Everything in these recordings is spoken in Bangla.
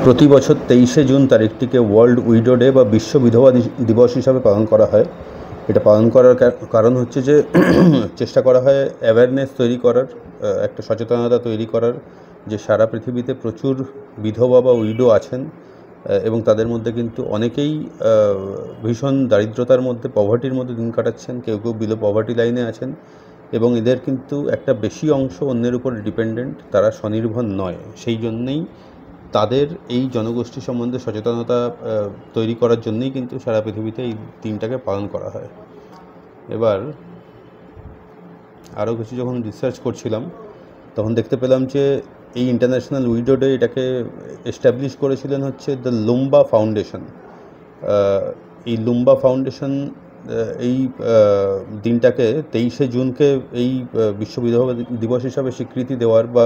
প্রতি বছর 23শে জুন তারিখটিকে ওয়ার্ল্ড উইডো ডে বা বিশ্ব বিধবা দিবস হিসাবে পালন করা হয়। এটা পালন করার কারণ হচ্ছে যে চেষ্টা করা হয় অ্যাওয়ারনেস তৈরি করার, একটা সচেতনতা তৈরি করার যে সারা পৃথিবীতে প্রচুর বিধবা বা উইডো আছেন এবং তাদের মধ্যে কিন্তু অনেকেই ভীষণ দারিদ্রতার মধ্যে, পভার্টির মধ্যে দিন কাটাচ্ছেন, কেউ কেউ বিলো পভার্টি লাইনে আছেন এবং এদের কিন্তু একটা বেশি অংশ অন্যের উপর ডিপেন্ডেন্ট, তারা স্বনির্ভর নয়। সেই জন্যেই তাদের এই জনগোষ্ঠী সম্বন্ধে সচেতনতা তৈরি করার জন্যই কিন্তু সারা পৃথিবীতে এই দিনটাকে পালন করা হয়। এবার আরও কিছু যখন রিসার্চ করছিলাম তখন দেখতে পেলাম যে এই ইন্টারন্যাশনাল উইডো ডে এটাকে এস্টাবলিশ করেছিলেন হচ্ছে দ্য লুম্বা ফাউন্ডেশন। এই লুম্বা ফাউন্ডেশন এই দিনটাকে 23শে জুনকে এই বিশ্ব বিধবা দিবস হিসাবে স্বীকৃতি দেওয়ার বা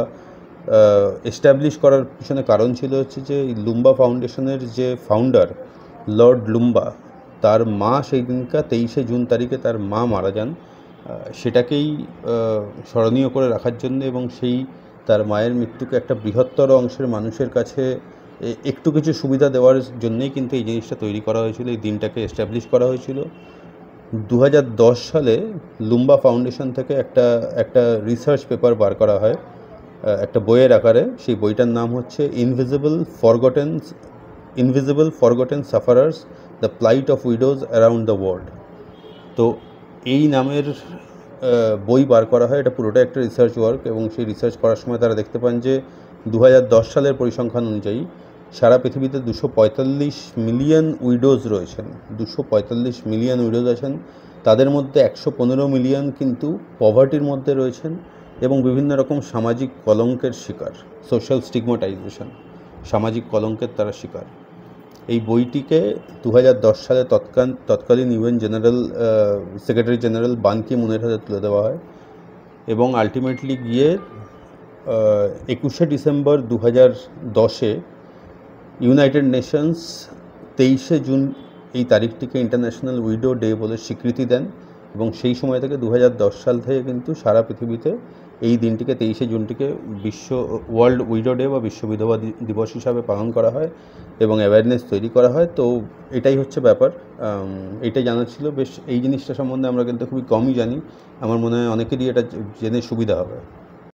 এস্টাবলিশ করার পিছনে কারণ ছিল হচ্ছে যে এই লুম্বা ফাউন্ডেশনের যে ফাউন্ডার লর্ড লুম্বা, তার মা সেই দিনকা 23শে জুন তারিখে তার মা মারা যান, সেটাকেই স্মরণীয় করে রাখার জন্য এবং সেই তার মায়ের মৃত্যুকে একটা বৃহত্তর অংশের মানুষের কাছে একটু কিছু সুবিধা দেওয়ার জন্যই কিন্তু এই জিনিসটা তৈরি করা হয়েছিল, এই দিনটাকে এস্টাবলিশ করা হয়েছিল। 2010 সালে লুম্বা ফাউন্ডেশন থেকে একটা রিসার্চ পেপার বার করা হয় একটা বইয়ের আকারে। সেই বইটার নাম হচ্ছে invisible forgotten সাফারার্স, the প্লাইট of widows around the world. তো এই নামের বই বার করা হয়। এটা পুরোটা একটা রিসার্চ ওয়ার্ক এবং সেই রিসার্চ করার সময় তারা দেখতে পান যে 2010 সালের পরিসংখ্যান অনুযায়ী সারা পৃথিবীতে 245 মিলিয়ন উইডোজ রয়েছেন। 245 মিলিয়ন উইডোজ আছেন, তাদের মধ্যে 115 মিলিয়ন কিন্তু পভার্টির মধ্যে রয়েছেন এবং বিভিন্ন রকম সামাজিক কলঙ্কের শিকার, সোশ্যাল স্টিগমাটাইজেশন, সামাজিক কলঙ্কের তারা শিকার। এই বইটিকে 2010 সালে তৎকালীন ইউএন সেক্রেটারি জেনারেল বান কি মুনের হাতে তুলে দেওয়া হয় এবং আলটিমেটলি গিয়ে 21শে ডিসেম্বর 2010-এ ইউনাইটেড নেশনস 23শে জুন এই তারিখটিকে ইন্টারন্যাশনাল উইডো ডে বলে স্বীকৃতি দেন এবং সেই সময় থেকে 2010 সাল থেকে কিন্তু সারা পৃথিবীতে এই দিনটিকে 23শে জুনটিকে ওয়ার্ল্ড উইডো ডে বা বিশ্ব বিধবা দিবস হিসাবে পালন করা হয় এবং অ্যাওয়ারনেস তৈরি করা হয়। তো এটাই হচ্ছে ব্যাপার, এটাই জানার ছিল। বেশ, এই জিনিসটা সম্বন্ধে আমরা কিন্তু খুবই কমই জানি। আমার মনে হয় অনেকেরই এটা জেনে সুবিধা হবে।